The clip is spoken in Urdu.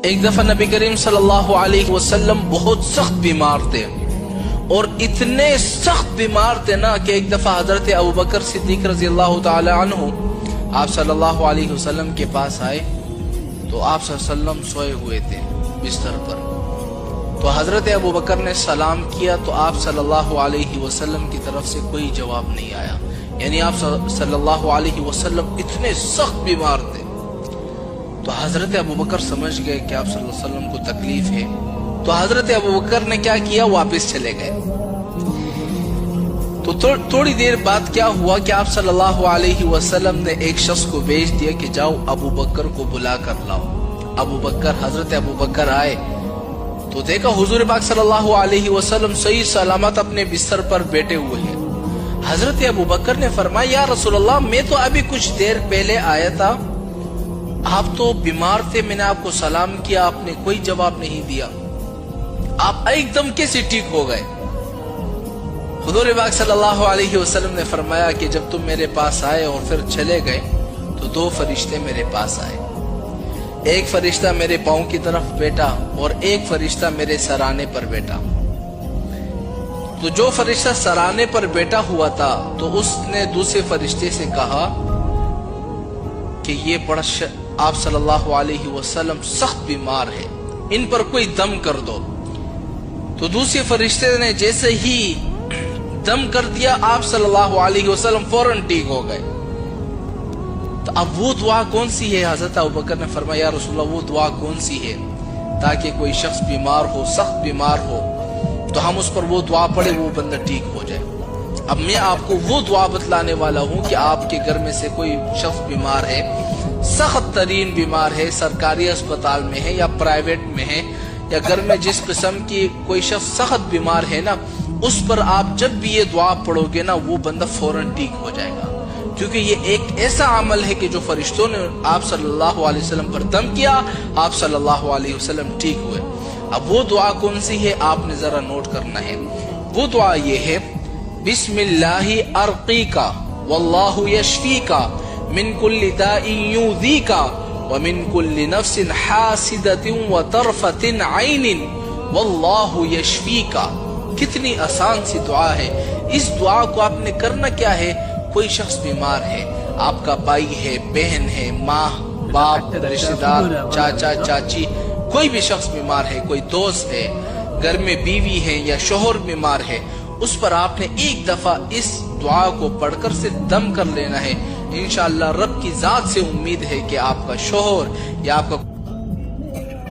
ایک دفعہ نبی کریم صلی اللہ علیہ وسلم بہت سخت بیمار تھے، اور اتنے سخت بیمار تھے نا کہ ایک دفعہ حضرت ابوبکر صدیق رضی اللہ تعالی عنہ آپ صلی اللہ علیہ وسلم کے پاس آئے تو آپ صلی اللہ علیہ وسلم سوئے ہوئے تھے بستر پر۔ تو حضرت ابوبکر نے سلام کیا تو آپ صلی اللہ علیہ وسلم کی طرف سے کوئی جواب نہیں آیا، یعنی آپ صلی اللہ علیہ وسلم اتنے سخت بیمار تھے۔ تو حضرت ابوبکر سمجھ گئے کہ آپ صلی اللہ علیہ وسلم کو تکلیف ہے، تو حضرت ابوبکر نے کیا کیا، واپس چلے گئے۔ تو تھوڑی دیر بعد کیا ہوا کہ آپ صلی اللہ علیہ وسلم نے ایک شخص کو بھیج دیا کہ جاؤ ابوبکر کو بلا کر لاؤ۔ حضرت ابوبکر آئے تو دیکھا حضور پاک صلی اللہ علیہ وسلم صحیح سلامت اپنے بستر پر بیٹھے ہوئے ہیں۔ حضرت ابوبکر نے فرمایا یا رسول اللہ، میں تو ابھی کچھ دیر پہلے آیا تھا، آپ تو بیمار تھے، میں نے آپ کو سلام کیا، آپ نے کوئی جواب نہیں دیا، آپ ایک دم کیسے ٹھیک ہو گئے؟ حضور پاک صلی اللہ علیہ وسلم نے فرمایا کہ جب تم میرے پاس آئے اور پھر چلے گئے تو دو فرشتے میرے پاس آئے، ایک فرشتہ میرے پاؤں کی طرف بیٹھا اور ایک فرشتہ میرے سرانے پر بیٹھا۔ تو جو فرشتہ سرانے پر بیٹھا ہوا تھا تو اس نے دوسرے فرشتے سے کہا کہ یہ آپ صلی اللہ علیہ وسلم سخت بیمار ہے، ان پر کوئی دم کر دو۔ تو دوسرے فرشتے نے جیسے ہی دم کر دیا، آپ صلی اللہ علیہ وسلم فوراً ٹھیک ہو گئے۔ تو اب وہ دعا کون سی ہے؟ حضرت ابوبکر نے فرمایا یا رسول اللہ، وہ دعا کون سی ہے تاکہ کوئی شخص بیمار ہو، سخت بیمار ہو تو ہم اس پر وہ دعا پڑھے، وہ بندہ ٹھیک ہو جائے۔ اب میں آپ کو وہ دعا بتلانے والا ہوں کہ آپ کے گھر میں سے کوئی شخص بیمار ہے، سخت ترین بیمار ہے، سرکاری اسپتال میں ہے یا پرائیویٹ میں ہے، یا گھر میں جس قسم کی کوئی شخص سخت بیمار ہے نا، اس پر آپ جب بھی یہ دعا پڑھو گے نا، وہ بندہ فوراً ٹھیک ہو جائے گا، کیونکہ یہ ایک ایسا عمل ہے کہ جو فرشتوں نے آپ صلی اللہ علیہ وسلم پر دم کیا، آپ صلی اللہ علیہ وسلم ٹھیک ہوئے۔ اب وہ دعا کون سی ہے آپ نے ذرا نوٹ کرنا ہے۔ وہ دعا یہ ہے، بسم اللہ ارقیکا واللہ یشفیکا من کل داء یؤذیکا ومن کل نفس حاسدۃ وطرفۃ عین واللہ یشفیکا۔ کتنی آسان سی دعا ہے۔ اس دعا کو آپ نے کرنا کیا ہے، کوئی شخص بیمار ہے، آپ کا بھائی ہے، بہن ہے، ماں باپ، رشتہ دار، چاچا چاچی، کوئی بھی شخص بیمار ہے، کوئی دوست ہے، گھر میں بیوی ہے یا شوہر بیمار ہے، اس پر آپ نے ایک دفعہ اس دعا کو پڑھ کر سے دم کر لینا ہے۔ انشاءاللہ رب کی ذات سے امید ہے کہ آپ کا شوہر یا آپ کا